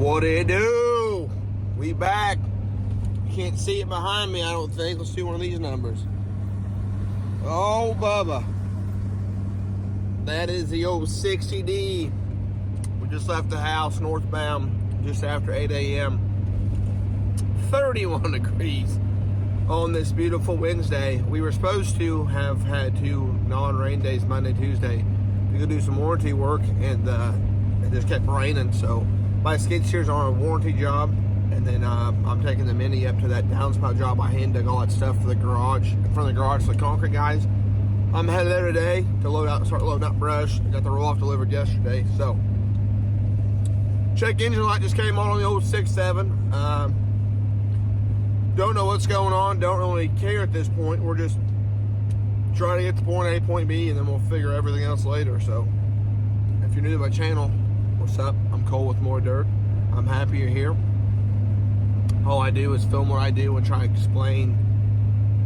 What it do? We back. Can't see it behind me, I don't think. Let's see one of these numbers. Oh, Bubba. That is the old 60D. We just left the house northbound just after 8 a.m. 31 degrees on this beautiful Wednesday. We were supposed to have had 2 non-rain days, Monday, Tuesday. We could do some warranty work, and it just kept raining. So my skid steer's on a warranty job, and then I'm taking the Mini up to that downspout job. I hand dug all that stuff for the garage, in front of the garage for the concrete guys. I'm headed there today to start loading up brush. I got the roll-off delivered yesterday. So check engine light just came on the old 6.7. Don't know what's going on. Don't really care at this point. We're just trying to get to point A, point B, and then we'll figure everything else later. So if you're new to my channel, what's up? I'm Cole with More Dirt. I'm happy you're here. All I do is film what I do and try to explain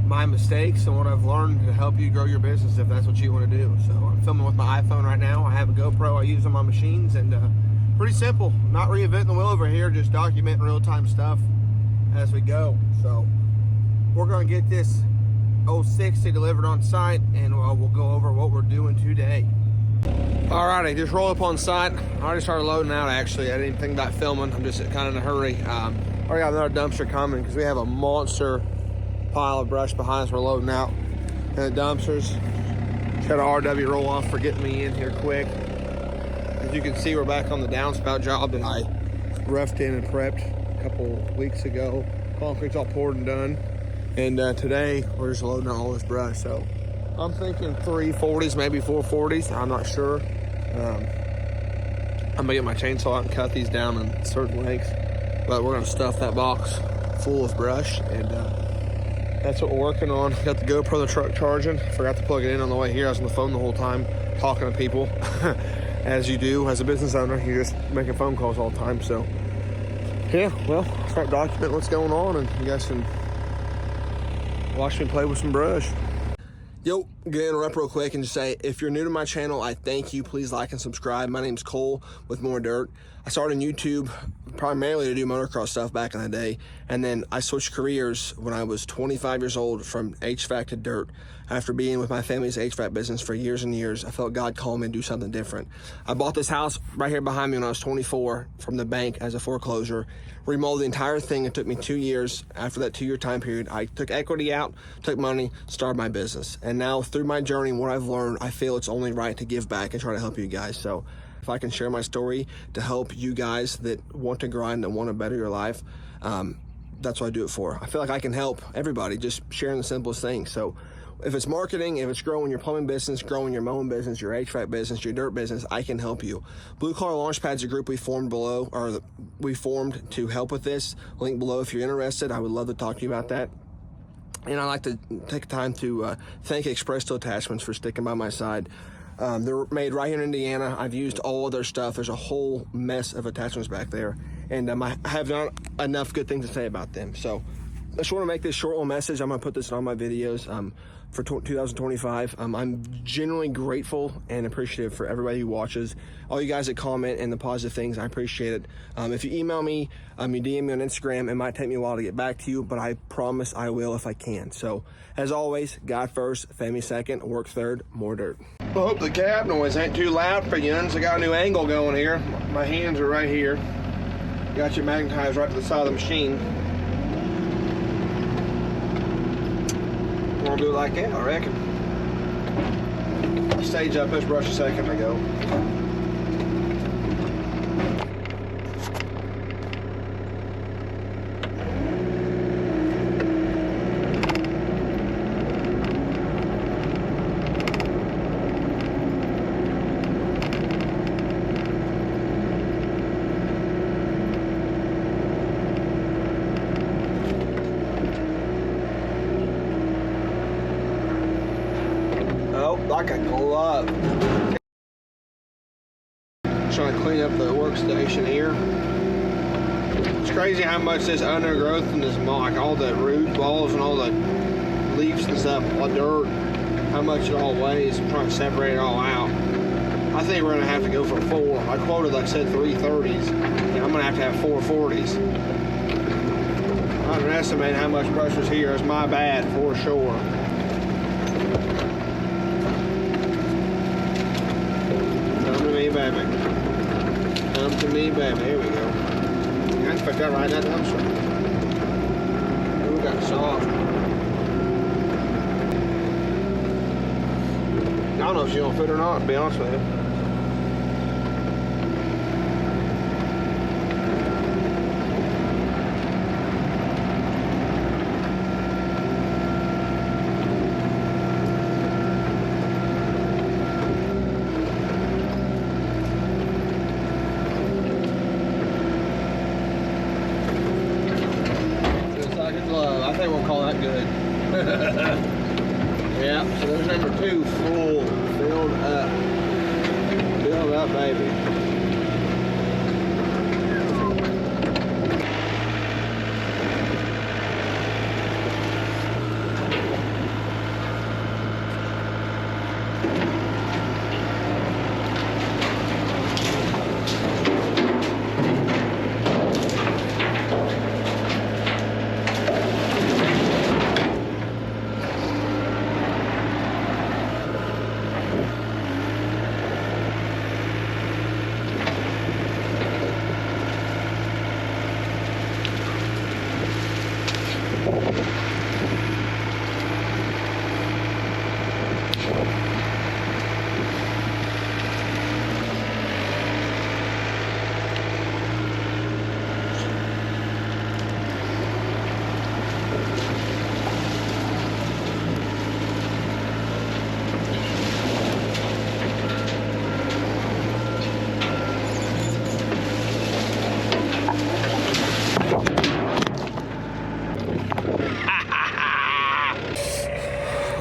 my mistakes and what I've learned to help you grow your business if that's what you want to do. So I'm filming with my iPhone right now. I have a GoPro I use on my machines, and pretty simple. Not reinventing the wheel over here, just documenting real-time stuff as we go. So we're going to get this 060 delivered on site, and we'll go over what we're doing today. Alrighty, just roll up on site. I already started loading out, actually. I didn't even think about filming. I'm just kind of in a hurry. Already got another dumpster coming because we have a monster pile of brush behind us we're loading out. And the dumpsters, just got an RW roll off for getting me in here quick. As you can see, we're back on the downspout job that I roughed in and prepped a couple weeks ago. Concrete's all poured and done. And today, we're just loading out all this brush. So I'm thinking 340s, maybe 440s. I'm not sure. I'm gonna get my chainsaw out and cut these down in certain lengths. But we're gonna stuff that box full of brush, and that's what we're working on. Got the GoPro in the truck charging. Forgot to plug it in on the way here. I was on the phone the whole time talking to people. As you do as a business owner, you're just making phone calls all the time. So yeah, well, start documenting what's going on, and you guys can watch me play with some brush. Yo, gonna interrupt real quick and just say, if you're new to my channel, I thank you. Please like and subscribe. My name's Cole with More Dirt. I started on YouTube primarily to do motocross stuff back in the day, and then I switched careers when I was 25 years old from HVAC to dirt. After being with my family's HVAC business for years and years, I felt God called me to do something different. I bought this house right here behind me when I was 24 from the bank as a foreclosure, remodeled the entire thing. It took me 2 years. After that 2-year time period, I took equity out, took money, started my business. And now through my journey, what I've learned, I feel it's only right to give back and try to help you guys. So if I can share my story to help you guys that want to grind and want to better your life, that's what I do it for. I feel like I can help everybody just sharing the simplest things. So if it's marketing, if it's growing your plumbing business, growing your mowing business, your HVAC business, your dirt business, I can help you. Blue Collar Launchpad is a group we formed to help with this. Link below if you're interested. I would love to talk to you about that. And I'd like to take time to thank Express Steel Attachments for sticking by my side. They're made right here in Indiana. I've used all of their stuff. There's a whole mess of attachments back there, and I have not enough good things to say about them. So I just want to make this short little message. I'm going to put this in all my videos for 2025. I'm genuinely grateful and appreciative for everybody who watches, all you guys that comment and the positive things. I appreciate it. If you email me, you DM me on Instagram, it might take me a while to get back to you, but I promise I will if I can. So as always, God first, family second, work third, more dirt. I hope the cab noise ain't too loud for you. I got a new angle going here. My hands are right here. Got you magnetized right to the side of the machine. We're gonna do it like that, I reckon. Stage up this brush a second ago. Like a glove. Trying to clean up the workstation here. It's crazy how much this undergrowth and this mock, all the root balls and all the leaves and stuff, all the dirt, how much it all weighs. I'm trying to separate it all out. I think we're gonna have to go for 4. I quoted, like I said, 330s. And I'm gonna have to have 440s. I underestimated how much brush was here. It's my bad for sure. Come to me, baby. Come to me, baby. Here we go. I can put that right in that dumpster. Ooh, got soft. I don't know if she's gonna fit or not, to be honest with you. I think we'll call that good. Yeah, so there's number 2, full, filled up. Filled up, baby.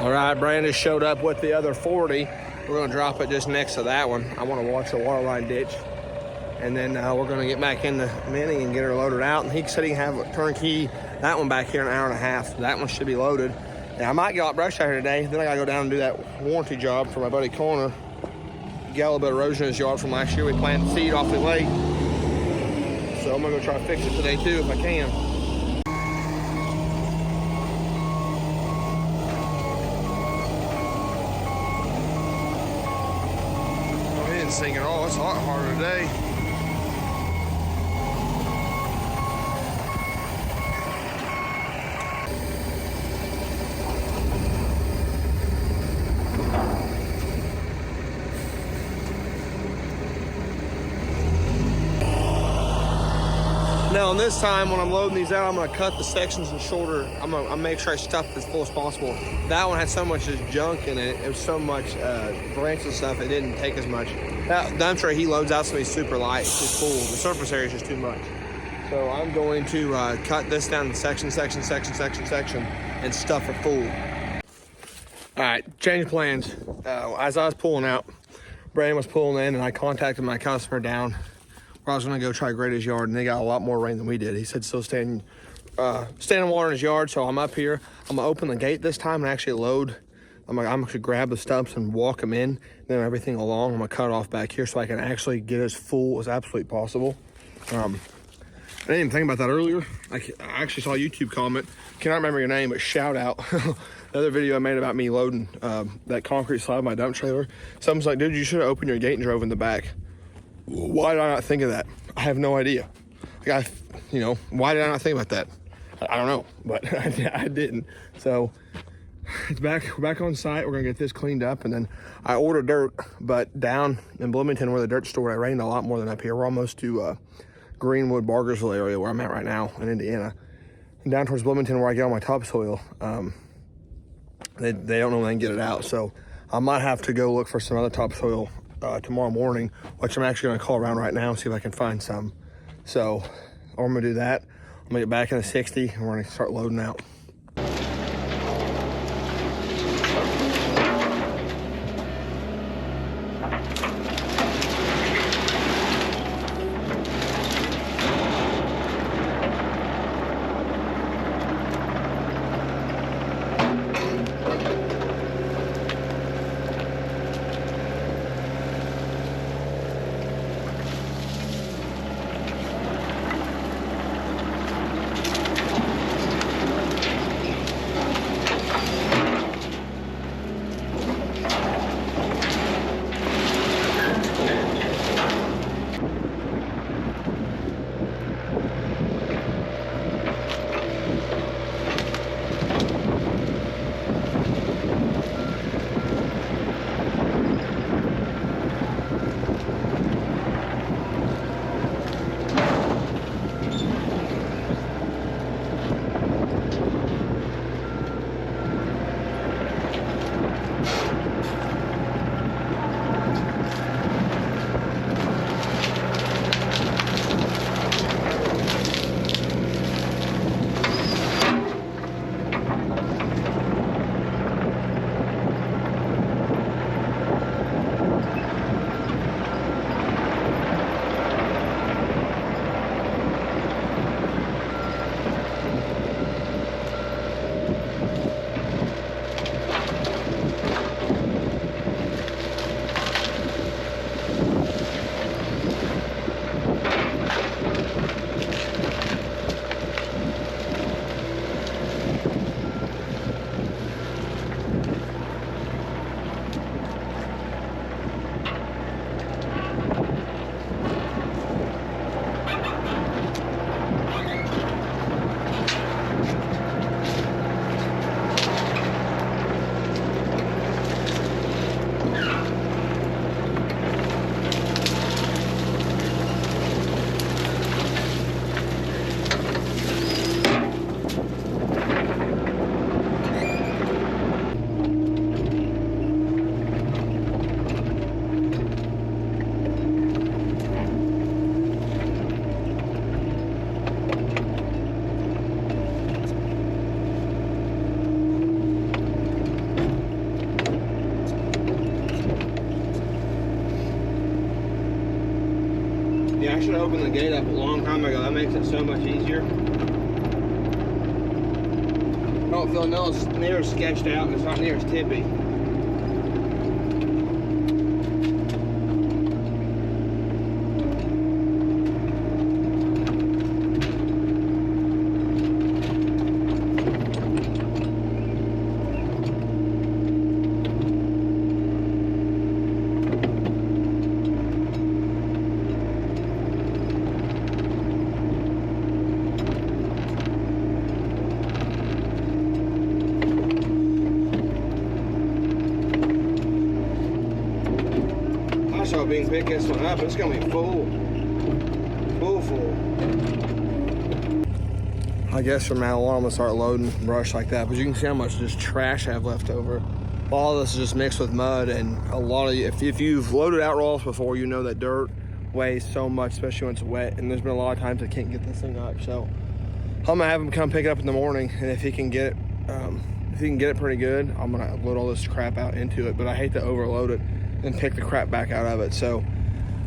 All right, Brandon showed up with the other 40. We're gonna drop it just next to that one. I wanna watch the water line ditch. And then we're gonna get back in the Mini and get her loaded out. And he said he can have a turnkey, that one back here in an hour and a half. That one should be loaded. And I might get out brush out here today. Then I gotta go down and do that warranty job for my buddy Connor. Got a little bit of erosion in his yard from last year. We planted seed off the lake. So I'm gonna go try to fix it today too if I can. Sing at all. It's a lot harder today. Now, on this time, when I'm loading these out, I'm going to cut the sections and shorter. I'm going to make sure I stuff it as full as possible. That one had so much just junk in it. It was so much branch and stuff, it didn't take as much. That dumpster he loads out, so he's super light. It's just full. The surface area is just too much. So I'm going to cut this down to section, and stuff it full. All right, change plans. As I was pulling out, Brandon was pulling in, and I contacted my customer down where I was going to go try to grade his yard, and they got a lot more rain than we did. He said still standing water in his yard, so I'm up here. I'm going to open the gate this time and actually load. I'm going to grab the stumps and walk them in, then everything along. I'm going to cut off back here so I can actually get as full as absolutely possible. I didn't even think about that earlier. I actually saw a YouTube comment. Cannot remember your name, but shout out. The other video I made about me loading that concrete slab of my dump trailer. Someone's like, dude, you should have opened your gate and drove in the back. Why did I not think of that? I have no idea. Like why did I not think about that? I don't know, but I didn't. So we're back on site. We're gonna get this cleaned up, and then I ordered dirt, but down in Bloomington where the dirt store, it rained a lot more than up here. We're almost to Greenwood, Bargersville area where I'm at right now in Indiana. And down towards Bloomington where I get all my topsoil, they don't know when they can get it out. So I might have to go look for some other topsoil tomorrow morning, which I'm actually gonna call around right now and see if I can find some. So I'm gonna do that. I'm gonna get back in the 60 and we're gonna start loading out. gate up a long time ago. That makes it so much easier. I don't feel near as sketched out, and it's not near as tippy. So being pick this one up, it's gonna be full. I guess from now on I'm gonna start loading brush like that, but you can see how much just trash I have left over. All of this is just mixed with mud, and a lot of if you've loaded out rolls before, you know that dirt weighs so much, especially when it's wet. And there's been a lot of times I can't get this thing up, so I'm gonna have him come pick it up in the morning, and if he can get it pretty good, I'm gonna load all this crap out into it. But I hate to overload it and pick the crap back out of it. So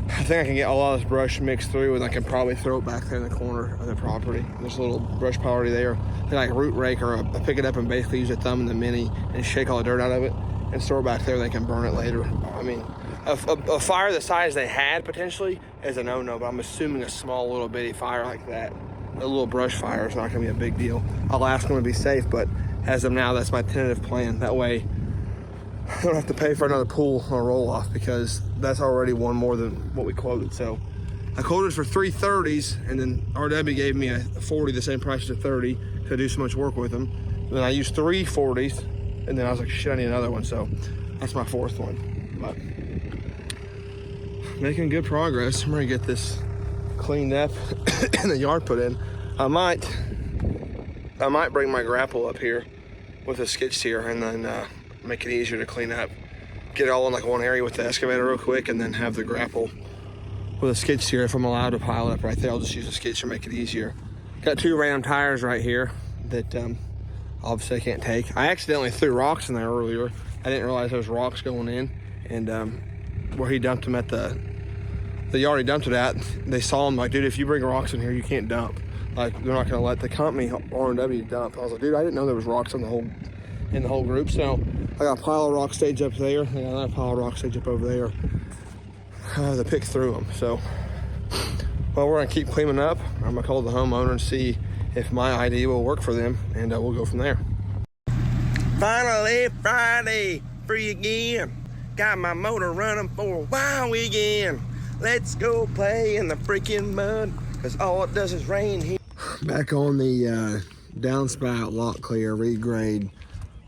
I think I can get a lot of this brush mixed through, and I can probably throw it back there in the corner of the property. There's a little brush pile already there. Like a root rake, or I pick it up and basically use a thumb and the mini and shake all the dirt out of it and store it back there. They can burn it later. I mean, a fire the size they had potentially is a no-no, but I'm assuming a small little bitty fire like that, a little brush fire, is not gonna be a big deal. I'll ask them to be safe, but as of now, that's my tentative plan. That way I don't have to pay for another pull or roll off, because that's already one more than what we quoted. So I quoted for 3 30s, and then RW gave me a 40, the same price as a 30, because I do so much work with them. And then I used 3 40s, and then I was like, shit, I need another one. So that's my 4th one. But making good progress. I'm ready to get this cleaned up and the yard put in. I might bring my grapple up here with a skid steer, and then make it easier to clean up. Get it all in like one area with the excavator real quick, and then have the grapple with a skid steer. If I'm allowed to pile it up right there, I'll just use a skid steer, make it easier. Got 2 random tires right here that obviously I can't take. I accidentally threw rocks in there earlier. I didn't realize there was rocks going in, and where he dumped them at the yard he dumped it at, they saw him like, dude, if you bring rocks in here, you can't dump. Like, they're not gonna let the company R&W dump. I was like, dude, I didn't know there was rocks in the whole group. So I got a pile of rock stage up there, and another pile of rock stage up over there. To pick through them. So, well, we're gonna keep cleaning up. I'm gonna call the homeowner and see if my idea will work for them, and we'll go from there. Finally, Friday, free again. Got my motor running for a wild weekend. Let's go play in the freaking mud, cause all it does is rain here. Back on the downspout lock clear regrade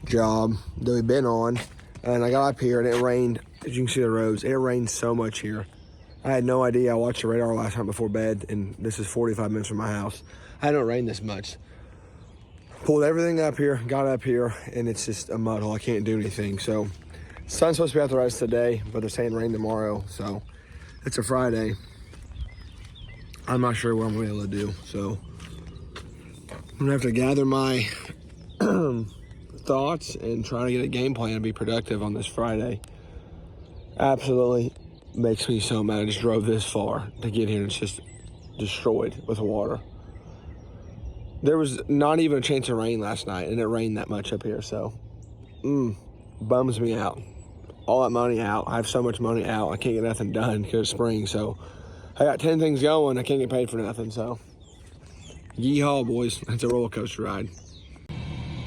job that we've been on, and I got up here and it rained. As you can see the roads, it rained so much here. I had no idea. I watched the radar last night before bed, and this is 45 minutes from my house. I don't rain this much. Pulled everything up here, got up here, and it's just a mud hole. I can't do anything. So sun's supposed to be out the rest of the day, but they're saying rain tomorrow. So it's a Friday. I'm not sure what I'm gonna be able to do. So I'm gonna have to gather my thoughts and try to get a game plan to be productive on this Friday. Absolutely makes me so mad. I just drove this far to get here and it's just destroyed with water. There was not even a chance of rain last night, and it rained that much up here, so bums me out. All that money out. I have so much money out, I can't get nothing done because it's spring. So I got 10 things going, I can't get paid for nothing. So yeehaw, boys. It's a roller coaster ride.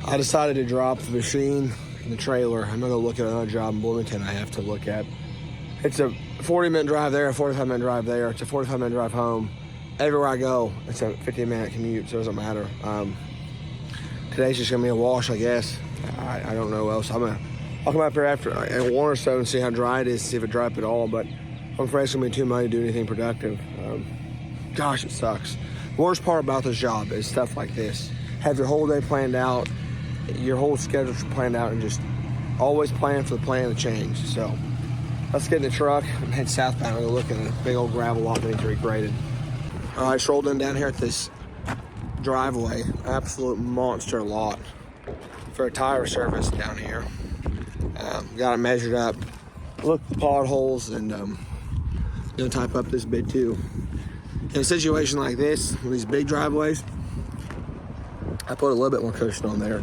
I decided to drop the machine in the trailer. I'm gonna go look at another job in Bloomington I have to look at. It's a 40-minute drive there, a 45-minute drive there. It's a 45-minute drive home. Everywhere I go, it's a 15-minute commute, so it doesn't matter. Today's just gonna be a wash, I guess. I don't know what else. I'll come up here after at 1 or so and see how dry it is, see if it dry up at all. But I'm afraid it's gonna be too muddy to do anything productive. Gosh, it sucks. The worst part about this job is stuff like this. Have your whole day planned out, your whole schedule planned out, and just always plan for the plan to change. So let's get in the truck and head southbound and go look at a big old gravel lot that needs to be graded. I strolled in down here at this driveway, absolute monster lot for a tire service down here. Got it measured up, looked at the potholes, and gonna type up this bid too. In a situation like this, with these big driveways, I put a little bit more cushion on there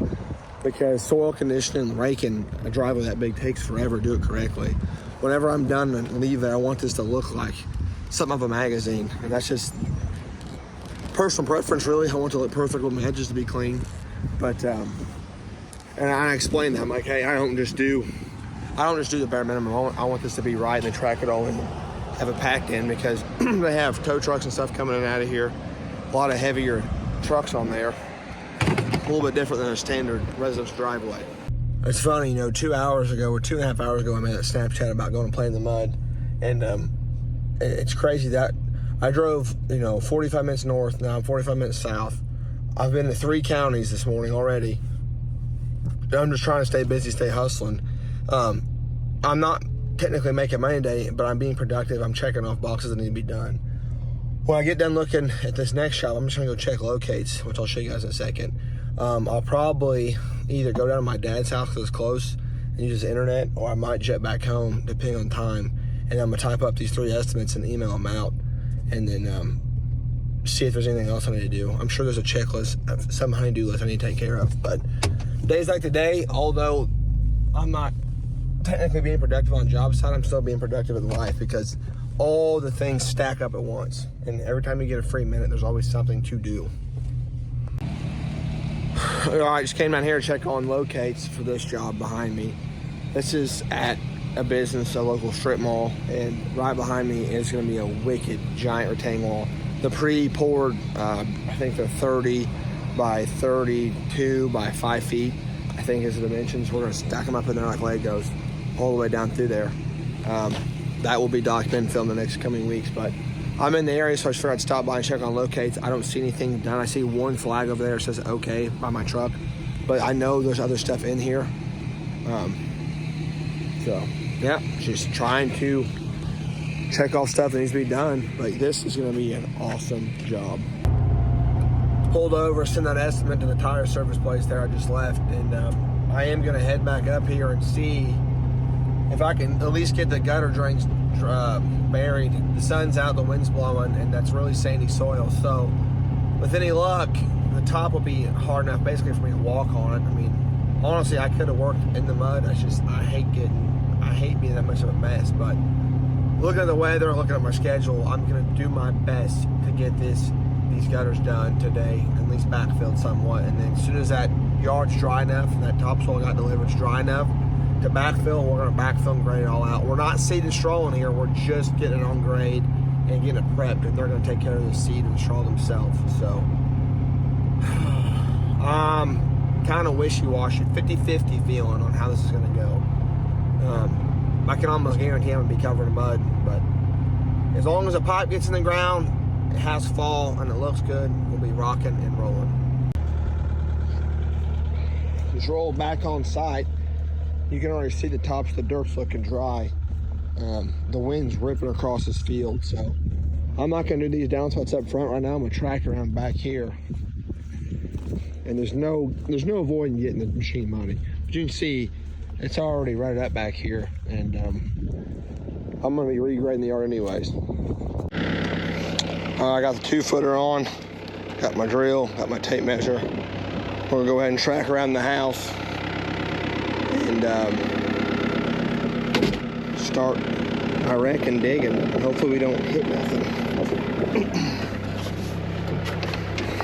because soil conditioning and raking a driveway that big takes forever to do it correctly. Whenever I'm done and leave there, I want this to look like something of a magazine. And that's just personal preference, really. I want it to look perfect with my edges to be clean. But, and I explain that. I'm like, hey, I don't just do the bare minimum. I want this to be right, and they track it all and have it packed in because they have tow trucks and stuff coming in and out of here. A lot of heavier trucks on there. A little bit different than a standard residence driveway. It's funny, 2 hours ago or 2.5 hours ago, I made that Snapchat about going to play in the mud. And it's crazy that I drove, 45 minutes north, now I'm 45 minutes south. I've been to 3 counties this morning already. I'm just trying to stay busy, stay hustling. I'm not technically making money today, but I'm being productive. I'm checking off boxes that need to be done. When I get done looking at this next shop, I'm just gonna go check locates, which I'll show you guys in a second. I'll probably either go down to my dad's house because it's close and use his internet, or I might jet back home depending on time. And I'm gonna type up these 3 estimates and email them out, and then see if there's anything else I need to do. I'm sure there's a checklist, some honey-do list I need to take care of. But days like today, although I'm not technically being productive on job site, I'm still being productive in life because all the things stack up at once. And every time you get a free minute, there's always something to do. All right, just came down here to check on locates for this job behind me. This is at a business, a local strip mall, and right behind me is going to be a wicked giant retaining wall. The pre-poured, I think they're 30 by 32 by 5 feet, I think is the dimensions. We're going to stack them up in there like Legos all the way down through there. That will be documented, filmed the next coming weeks, but I'm in the area, so I just figured I'd stop by and check on locates. I don't see anything done. I see one flag over there that says okay by my truck, but I know there's other stuff in here. So yeah, just trying to check off stuff that needs to be done, but this is going to be an awesome job. Pulled over, send that estimate to the tire service place there I just left, and I am going to head back up here and see if I can at least get the gutter drains buried. The sun's out, the wind's blowing, and that's really sandy soil. So with any luck, the top will be hard enough basically for me to walk on it. I mean, honestly, I could have worked in the mud. I hate being that much of a mess. But looking at the weather, looking at my schedule, I'm gonna do my best to get these gutters done today, at least backfilled somewhat. And then as soon as that yard's dry enough and that topsoil got delivered is dry enough to backfill, we're gonna backfill and grade it all out. We're not seed and straw in here, we're just getting it on grade and getting it prepped, and they're gonna take care of the seed and straw themselves. So kind of wishy-washy, 50-50 feeling on how this is gonna go. I can almost guarantee I'm gonna be covered in mud, but as long as the pipe gets in the ground, it has fall and it looks good, we'll be rocking and rolling. Just roll back on site. You can already see the tops of the dirt's looking dry. The wind's ripping across this field, so I'm not gonna do these downspouts up front right now. I'm gonna track around back here. And there's no avoiding getting the machine money. But you can see it's already rutted up back here, and I'm gonna be regrading the yard anyways. I got the 2-footer on, got my drill, got my tape measure. We're gonna go ahead and track around the house and start, I reckon, digging. And hopefully we don't hit nothing.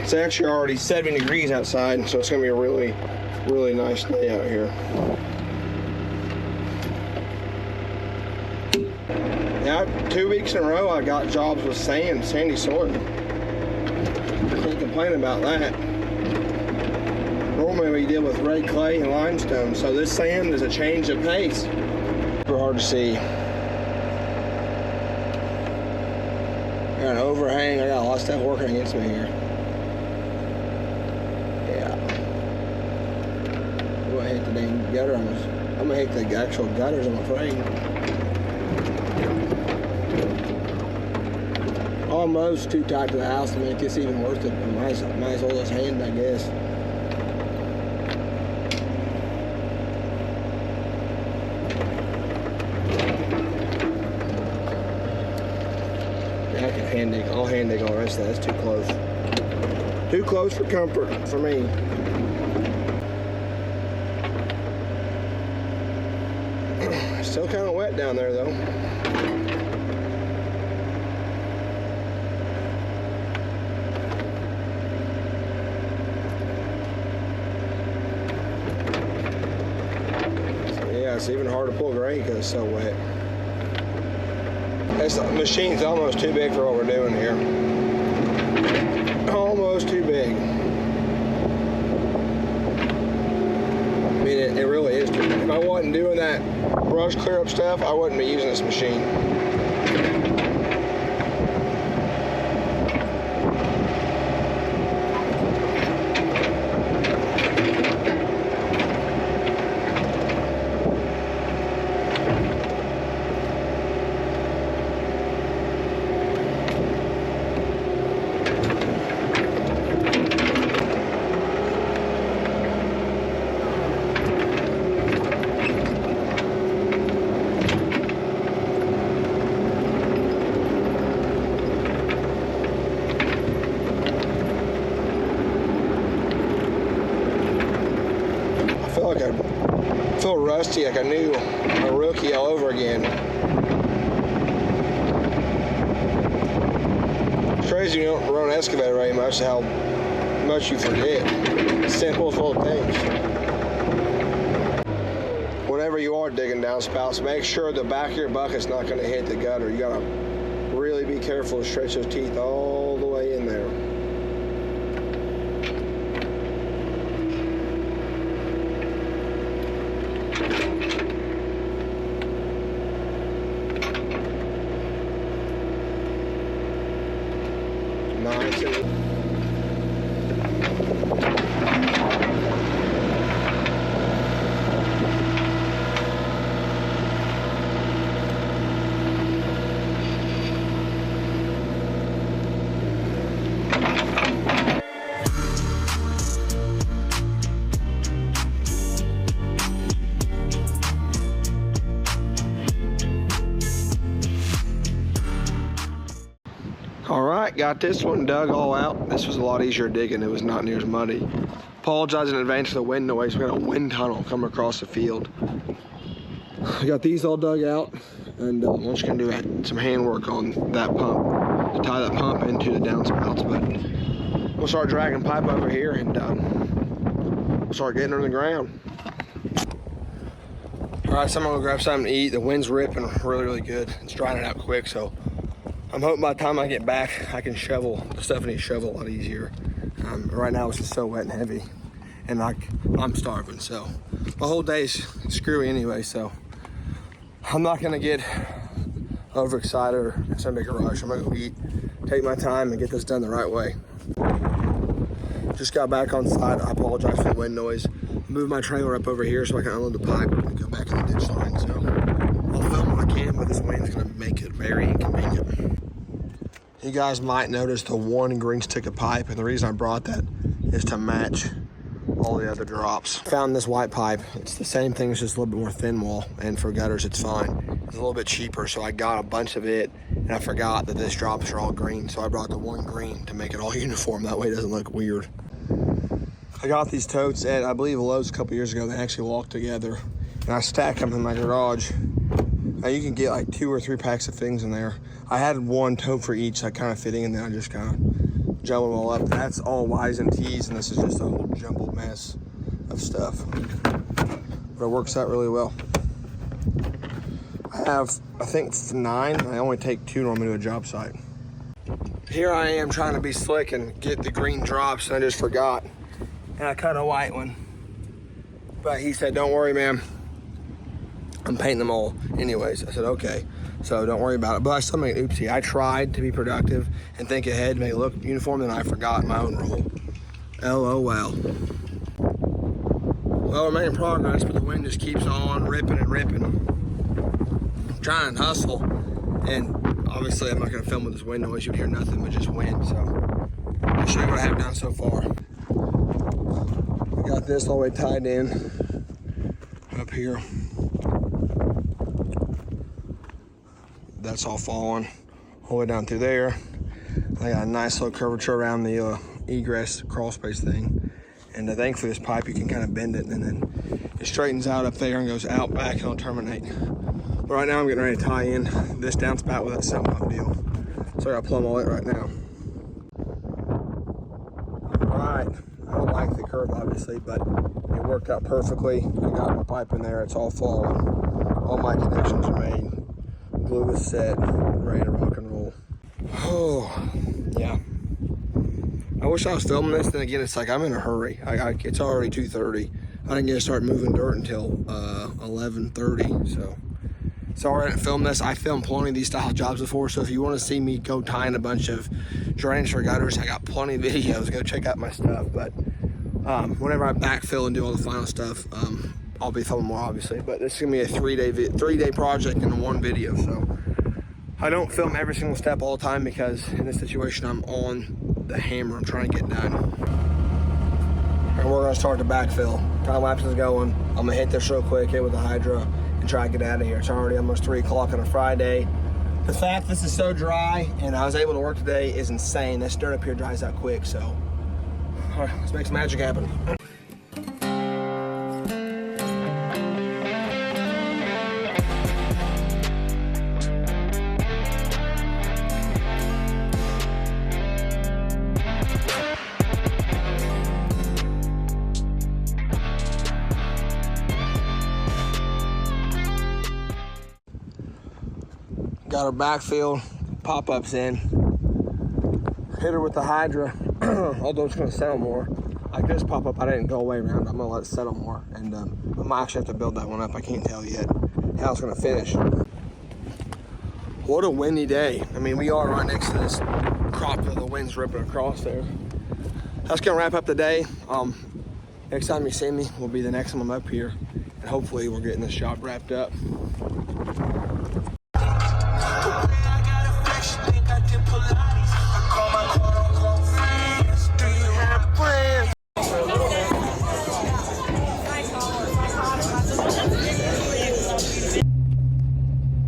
It's actually already 70 degrees outside, so it's gonna be a really, really nice day out here. Yeah, 2 weeks in a row I got jobs with sandy soil. Can't complain about that. Normally we deal with red clay and limestone, so this sand is a change of pace. Super hard to see. Got an overhang, I got a lot of stuff working against me here. Yeah. I'm gonna hit the dang gutter. I'm gonna hit the actual gutters, I'm afraid. Almost too tight to the house to make this even worse. I might as well just hand, I guess. Yeah, I can hand dig. I'll hand hand dig on the rest of that. That's too close. Too close for comfort for me. Still kind of wet down there though. It's even hard to pull grain because it's so wet. This machine's almost too big for what we're doing here. Almost too big. I mean, it really is too big. If I wasn't doing that brush clear up stuff, I wouldn't be using this machine. I feel rusty, like a rookie all over again. It's crazy you don't run an excavator very much, how much you forget. Simple, full of things. Whenever you are digging downspouts, make sure the back of your bucket's not going to hit the gutter. You got to really be careful to stretch those teeth all the way in there. Nice. All right, got this one dug all out. This was a lot easier digging. It was not near as muddy. Apologize in advance for the wind noise. We got a wind tunnel coming across the field. We got these all dug out, and we're just gonna do some hand work on that pump to tie that pump into the downspouts. But we'll start dragging pipe over here and we'll start getting her in the ground. All right, so I'm gonna go grab something to eat. The wind's ripping really, really good. It's drying it out quick, so I'm hoping by the time I get back, I can shovel the stuff I need to shovel a lot easier. Right now it's just so wet and heavy, and I'm starving, so my whole day's screwy anyway, so I'm not gonna get overexcited or in some big rush. I'm gonna go eat, take my time, and get this done the right way. Just got back on site. I apologize for the wind noise. Moved my trailer up over here so I can unload the pipe and go back in the ditch line, so I'll film what I can, but this wind's gonna make it very inconvenient. You guys might notice the one green stick of pipe, and the reason I brought that is to match all the other drops. Found this white pipe. It's the same thing, it's just a little bit more thin wall, and for gutters it's fine. It's a little bit cheaper, so I got a bunch of it, and I forgot that these drops are all green, so I brought the one green to make it all uniform. That way it doesn't look weird. I got these totes at, I believe, Lowe's a couple years ago. They actually walk together, and I stack them in my garage. Now you can get like 2 or 3 packs of things in there. I had one tote for each, like kind of fitting, and then I just kind of jumbled them all up. That's all Y's and T's, and this is just a whole jumbled mess of stuff. But it works out really well. I have, I think, 9. I only take 2 normally to a job site. Here I am trying to be slick and get the green drops, and I just forgot. And I cut a white one. But he said, don't worry, man. I'm painting them all anyways. I said, okay, so don't worry about it. But I still made an oopsie. I tried to be productive and think ahead, make it look uniform, and I forgot my own role. LOL. Well, we're making progress, but the wind just keeps on ripping and ripping. I'm trying to hustle, and obviously I'm not gonna film with this wind noise. You'd hear nothing but just wind, so I'll show you what I have done so far. I got this all the way tied in up here. That's all falling all the way down through there. I got a nice little curvature around the egress crawl space thing. And thankfully this pipe, you can kind of bend it and then it straightens out up there and goes out back and it'll terminate. But right now I'm getting ready to tie in this downspout with that 7-pump deal. So I gotta plumb all it right now. All right, I don't like the curve obviously, but it worked out perfectly. I got my pipe in there, it's all falling. All my connections are made. Glue is set, ready to rock and roll. Oh, yeah. I wish I was filming this. Then again, it's like I'm in a hurry. It's already 2:30. I didn't get to start moving dirt until 11:30. So sorry I didn't film this. I filmed plenty of these style jobs before. So if you want to see me go tying a bunch of drainage for gutters, I got plenty of videos. Go check out my stuff. But whenever I backfill and do all the final stuff, I'll be filming more obviously. But this is gonna be a three-day project in one video. So I don't film every single step all the time because in this situation I'm on the hammer. I'm trying to get done. And we're gonna start the backfill. Time lapse is going. I'm gonna hit this real quick, hit with the Hydra, and try to get out of here. It's already almost 3 o'clock on a Friday. The fact this is so dry and I was able to work today is insane. This dirt up here dries out quick, so all right, let's make some magic happen. Got her backfill, pop-ups in. Hit her with the Hydra, although it's gonna settle more. Like this pop-up, I didn't go away around. I'm gonna let it settle more. And I might actually have to build that one up. I can't tell yet how it's gonna finish. What a windy day. I mean, we are right next to this crop where the wind's ripping across there. That's gonna wrap up the day. Next time you see me will be the next time I'm up here. And hopefully we're getting this job wrapped up.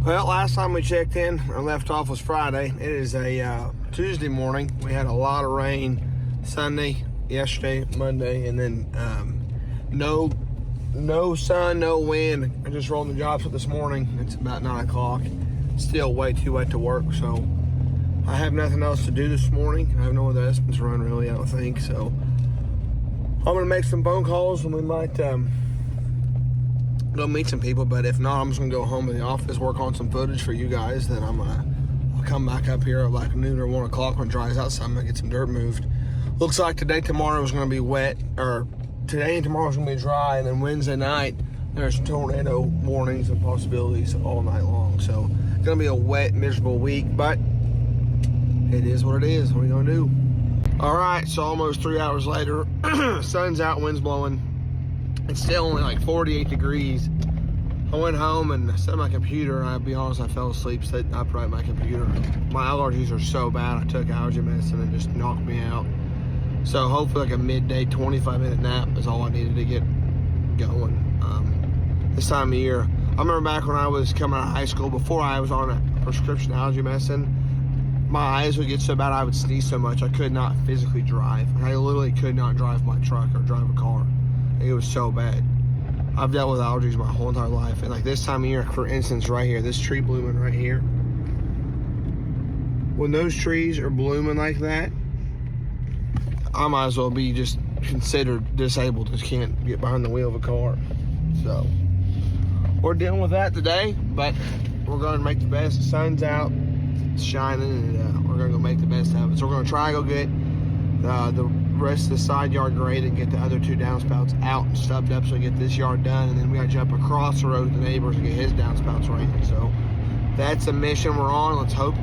Well, last time we checked in and left off was Friday. It is a Tuesday morning. We had a lot of rain Sunday, yesterday, Monday, and then no sun, no wind. I just rolled the jobs up this morning. It's about 9 o'clock. Still way too wet to work, so I have nothing else to do this morning. I have no other estimates run really, I don't think. So I'm gonna make some phone calls and we might go meet some people, but if not, I'm just gonna go home to the office, work on some footage for you guys. Then I'll come back up here at like noon or 1 o'clock when it dries out, so I'm gonna get some dirt moved. Looks like today, tomorrow is gonna be wet, or today and tomorrow is gonna be dry, and then Wednesday night there's tornado warnings and possibilities all night long. So it's gonna be a wet, miserable week, but it is what it is. What are we gonna do? All right, so almost 3 hours later, sun's out, wind's blowing. It's still only like 48 degrees. I went home and set my computer, and I'll be honest, I fell asleep sitting upright my computer. My allergies are so bad, I took allergy medicine and just knocked me out. So hopefully like a midday 25-minute nap is all I needed to get going. This time of year, I remember back when I was coming out of high school, before I was on a prescription allergy medicine, my eyes would get so bad I would sneeze so much I could not physically drive. I literally could not drive my truck or drive a car. It was so bad. I've dealt with allergies my whole entire life. And like this time of year, for instance, right here, this tree blooming right here. When those trees are blooming like that, I might as well be just considered disabled. Just can't get behind the wheel of a car. So we're dealing with that today, but we're going to make the best. The sun's out, it's shining, and we're going to go make the best of it. So we're going to try and go get the rest of the side yard graded and get the other 2 downspouts out and stubbed up so we get this yard done, and then we got to jump across the road to the neighbors and get his downspouts rated. So that's the mission we're on. Let's hope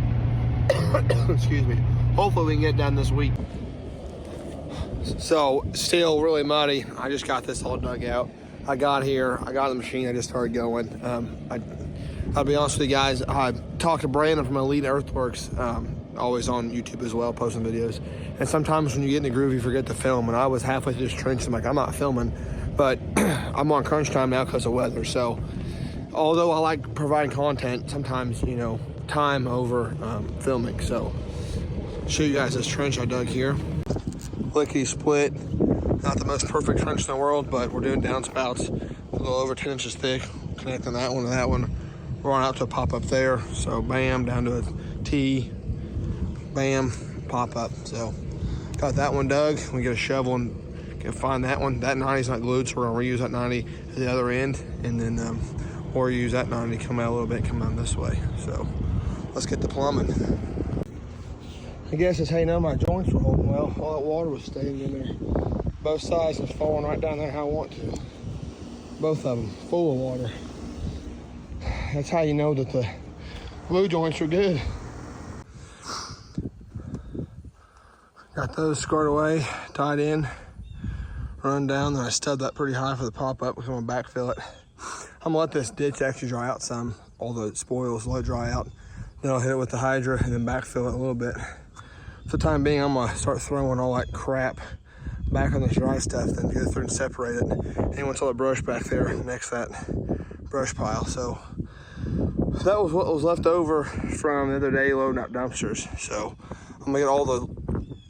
excuse me, hopefully we can get done this week. So still really muddy. I just got this all dug out. I got here, I got the machine, I just started going. I'll be honest with you guys, I talked to Brandon from Elite Earthworks, always on YouTube as well, posting videos. And sometimes when you get in the groove, you forget to film. And I was halfway through this trench, I'm like, I'm not filming. But I'm on crunch time now because of weather. So although I like providing content, sometimes, you know, time over filming. So show you guys this trench I dug here. Lickety split, not the most perfect trench in the world, but we're doing downspouts a little over 10 inches thick, connecting that one to that one. We're on out to a pop up there, so bam, down to a T, bam, pop up. So got that one dug. We get a shovel and can find that one. That 90's not glued, so we're gonna reuse that 90 at the other end, and then or use that 90 to come out a little bit, come out this way. So let's get the plumbing. I guess that's how you know my joints were holding well. All that water was staying in there. Both sides was falling right down there how I want to. Both of them full of water. That's how you know that the glue joints are good. Got those squared away, tied in, run down, then I stubbed that pretty high for the pop-up. We're gonna backfill it. I'm gonna let this ditch actually dry out some. All the spoils let it dry out. Then I'll hit it with the Hydra and then backfill it a little bit. For the time being, I'm gonna start throwing all that crap back on this dry stuff, then go through and separate it. And once all the brush back there next to that brush pile. So that was what was left over from the other day loading out dumpsters. So I'm gonna get all the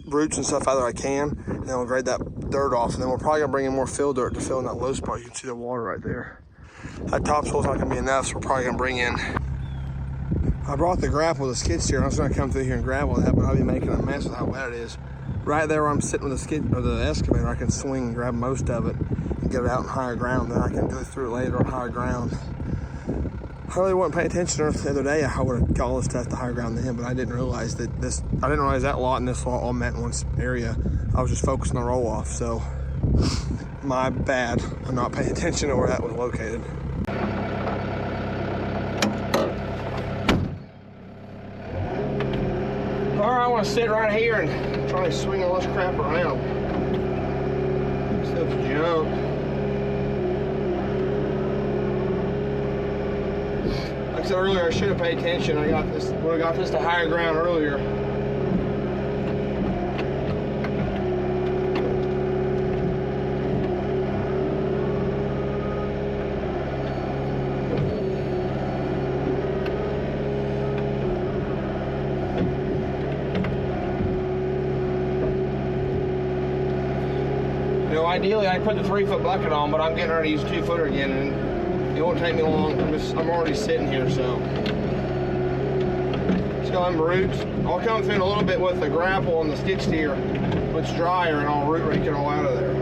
roots and stuff out that I can, and then we'll grade that dirt off, and then we're probably gonna bring in more fill dirt to fill in that low spot. You can see the water right there. That topsoil's not gonna be enough, so we're probably gonna bring in, I brought the grapple with a skid steer. I was gonna come through here and grab all that, but I'll be making a mess with how wet it is. Right there where I'm sitting with the skid or the excavator, I can swing and grab most of it and get it out in higher ground. Then I can go through it later on higher ground. I really wasn't paying attention the other day. I would have got all this stuff to higher ground then, but I didn't realize that I didn't realize that lot and this lot all met in one area. I was just focused on the roll off, so my bad. I'm not paying attention to where that was located. All right, I want to sit right here and try to swing all this crap around. Stuff's junk. Like I said earlier, I should have paid attention. I got this, would have got this to higher ground earlier. You know, ideally I'd put the 3-foot bucket on, but I'm getting ready to use 2-footer again, and it won't take me long. I'm already sitting here, so. Let's go in roots. I'll come through in a little bit with the grapple and the skid steer when it's drier, and I'll root rake it all out of there.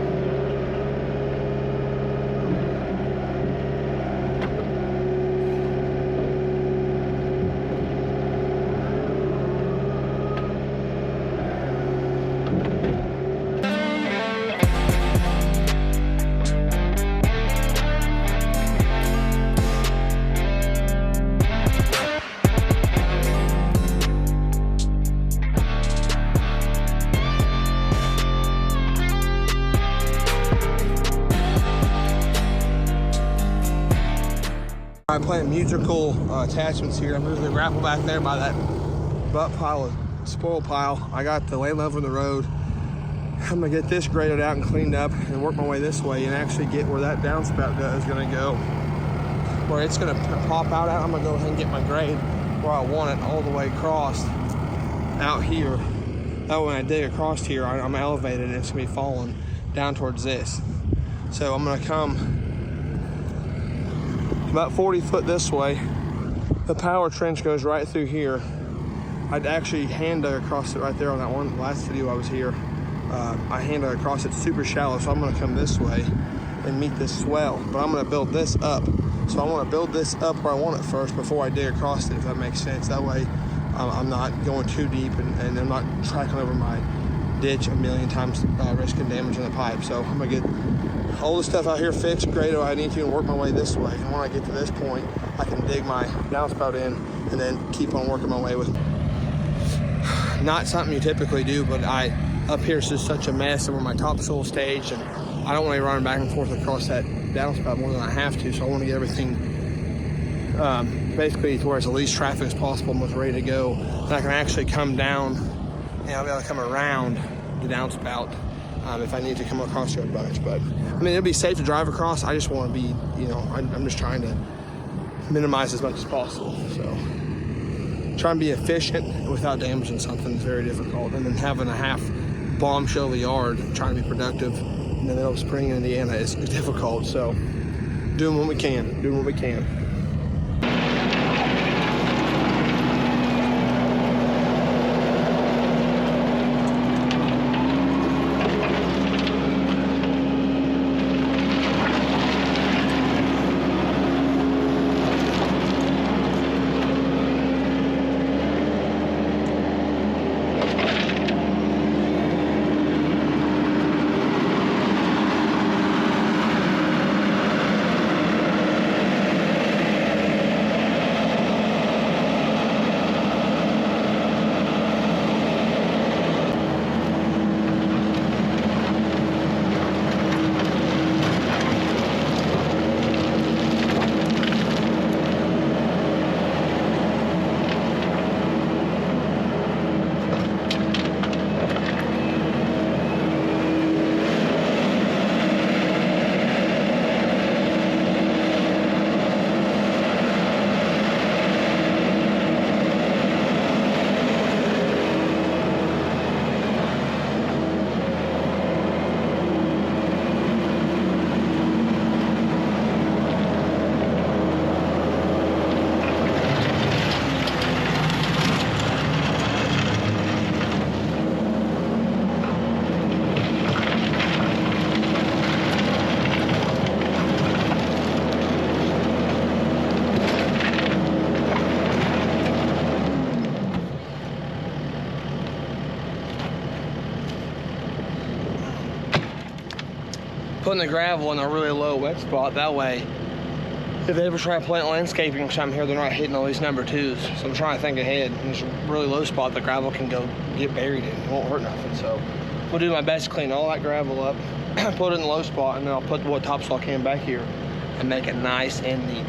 I'm playing musical attachments here. I'm moving the grapple back there by that butt pile of spoil pile. I got the lane level in the road. I'm gonna get this graded out and cleaned up and work my way this way and actually get where that downspout is gonna go. Where it's gonna pop out at, I'm gonna go ahead and get my grade where I want it all the way across out here. That way when I dig across here, I'm elevated and it's gonna be falling down towards this. So I'm gonna come about 40 foot this way. The power trench goes right through here. I'd actually hand dug across it right there on that one last video I was here. I hand dug across it super shallow, so I'm gonna come this way and meet this swell. But I'm gonna build this up. So I wanna build this up where I want it first before I dig across it, if that makes sense. That way I'm not going too deep and I'm not tracking over my ditch a million times, risking damaging the pipe. So I'm gonna get all the stuff out here fixed, graded where I need to, and work my way this way. And when I get to this point, I can dig my downspout in and then keep on working my way with. Not something you typically do, but up here is just such a mess where my topsoil staged, and I don't want to be running back and forth across that downspout more than I have to. So I want to get everything basically to where it's the least traffic as possible and was ready to go. And I can actually come down and I'll be able to come around the downspout if I need to come across here a bunch. But I mean, it'll be safe to drive across. I just want to be, you know, I'm just trying to minimize as much as possible. So trying to be efficient without damaging something is very difficult. And then having a half bombshell of a yard, trying to be productive in the middle of spring in Indiana is difficult. So doing what we can. Putting the gravel in a really low wet spot, that way if they ever try to plant landscaping which I'm here, they're not hitting all these number 2s. So I'm trying to think ahead. There's a really low spot the gravel can go get buried in. It won't hurt nothing. So we'll do my best to clean all that gravel up, put it in the low spot, and then I'll put what topsoil I can back here and make it nice and neat.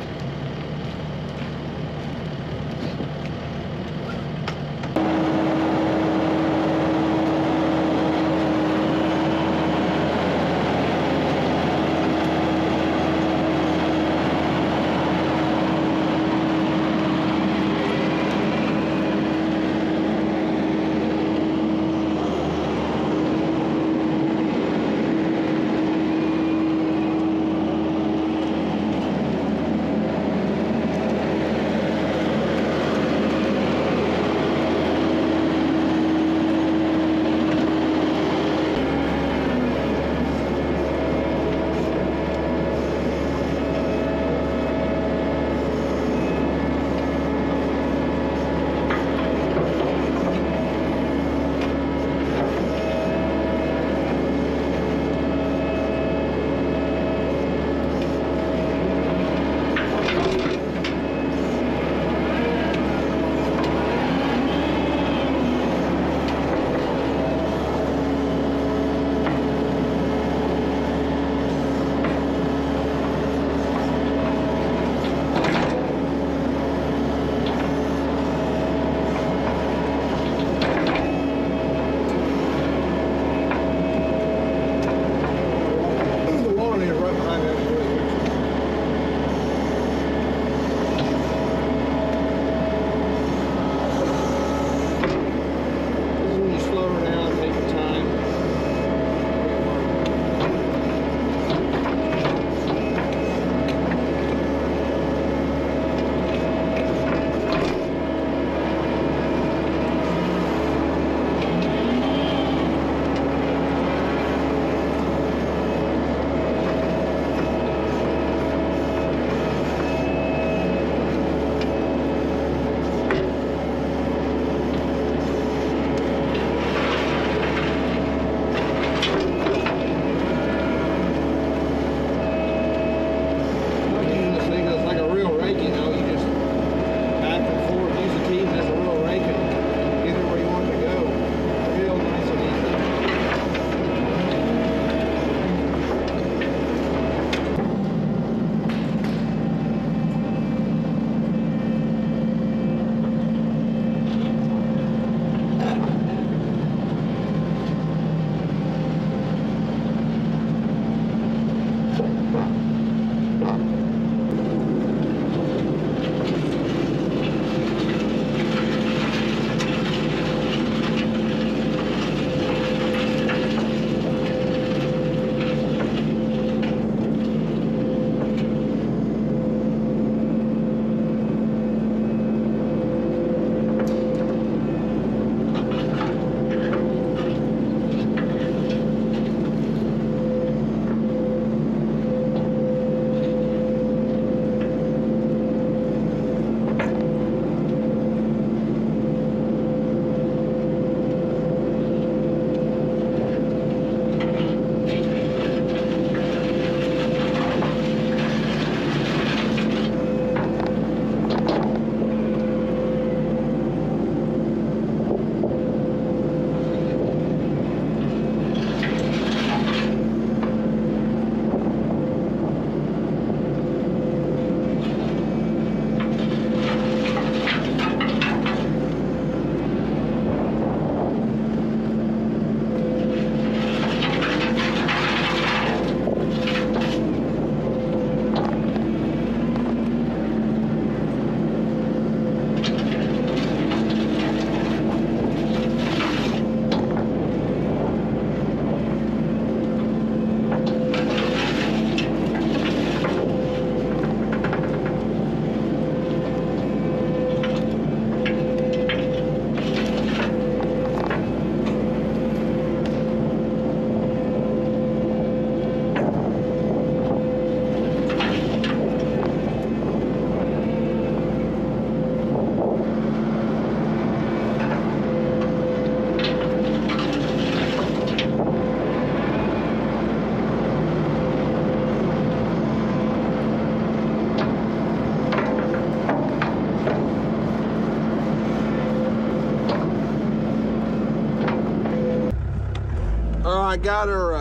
I got her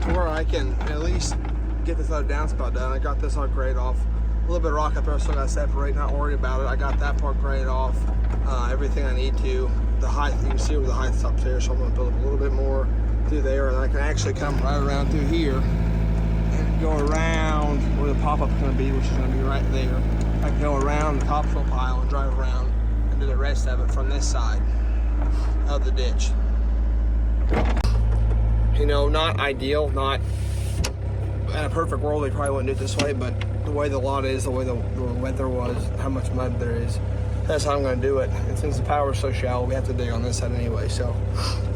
to where I can at least get this other downspout done. I got this all grade off. A little bit of rock up there, so I got to separate, not worried about it. I got that part graded off, everything I need to. The height, you can see where the height stops there, so I'm going to build up a little bit more through there, and I can actually come right around through here and go around where the pop-up's going to be, which is going to be right there. I can go around the topsoil pile and drive around and do the rest of it from this side of the ditch. You know, not ideal, not in a perfect world, they probably wouldn't do it this way, but the way the lot is, the way the weather was, how much mud there is, that's how I'm going to do it. And since the power is so shallow, we have to dig on this side anyway. So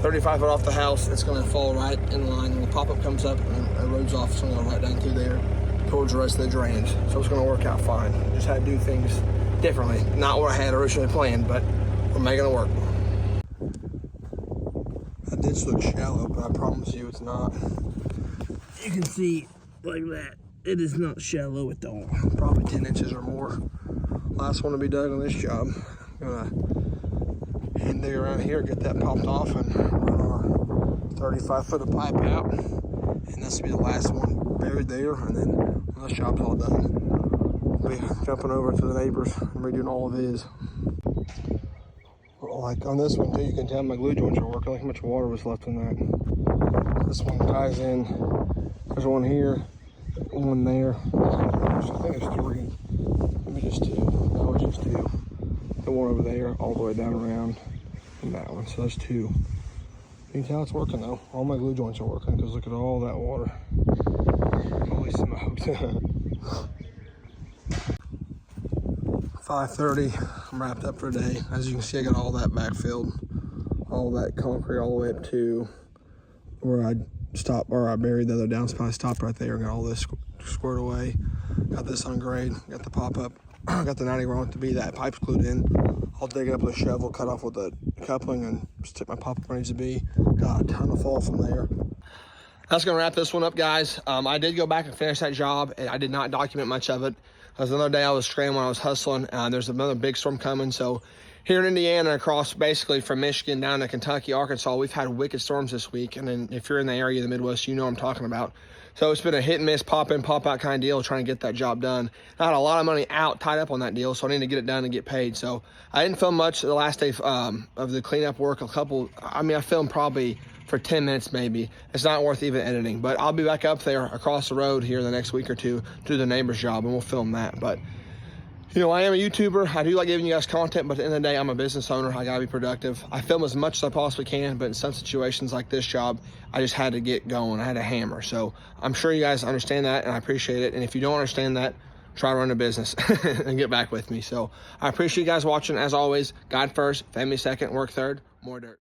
35 foot off the house, it's going to fall right in line. When the pop-up comes up and it roads off, it's going to go right down through there towards the rest of the drainage. So it's going to work out fine. Just had to do things differently. Not what I had originally planned, but we're making it work. That ditch looks shallow, but I promise you it's not. You can see like that. It is not shallow at all. Probably 10 inches or more. Last one to be dug on this job. I'm gonna hand dig around here, get that popped off, and run our 35 foot of pipe out. And this will be the last one buried there. And then when this job's all done, we'll be jumping over to the neighbors and redoing all of his. Like on this one too, you can tell my glue joints are working. Like how much water was left in that. This one ties in. There's one here, one there. I think there's 3. Maybe just 2. No, it's just 2. The one over there, all the way down around, and that one. So there's 2. You can tell it's working though. All my glue joints are working because look at all that water. Holy smokes. 5:30. I'm wrapped up for the day. As you can see, I got all that backfilled, all that concrete all the way up to where I stopped, or I buried the other downspout. I stopped right there and got all this squared away. Got this on grade. Got the pop up. Got the 90 where I want it to be. That pipe's glued in. I'll dig it up with a shovel, cut off with the coupling, and stick my pop up where it needs to be. Got a ton of fall from there. That's gonna wrap this one up, guys. I did go back and finish that job, and I did not document much of it. Because another day I was scrambling, I was hustling. There's another big storm coming, so here in Indiana, across basically from Michigan down to Kentucky, Arkansas, we've had wicked storms this week. And then if you're in the area of the Midwest, you know what I'm talking about. So it's been a hit and miss, pop in, pop out kind of deal trying to get that job done. I had a lot of money out, tied up on that deal, so I need to get it done and get paid. So I didn't film much the last day of the cleanup work. I filmed probably for 10 minutes maybe. It's not worth even editing, but I'll be back up there across the road here in the next week or two to do the neighbor's job, and we'll film that. But you know, I am a YouTuber. I do like giving you guys content, but at the end of the day, I'm a business owner. I gotta be productive. I film as much as I possibly can, but in some situations like this job, I just had to get going. I had a hammer. So I'm sure you guys understand that, and I appreciate it. And if you don't understand that, try to run a business and get back with me. So I appreciate you guys watching. As always, God first, family second, work third, more dirt.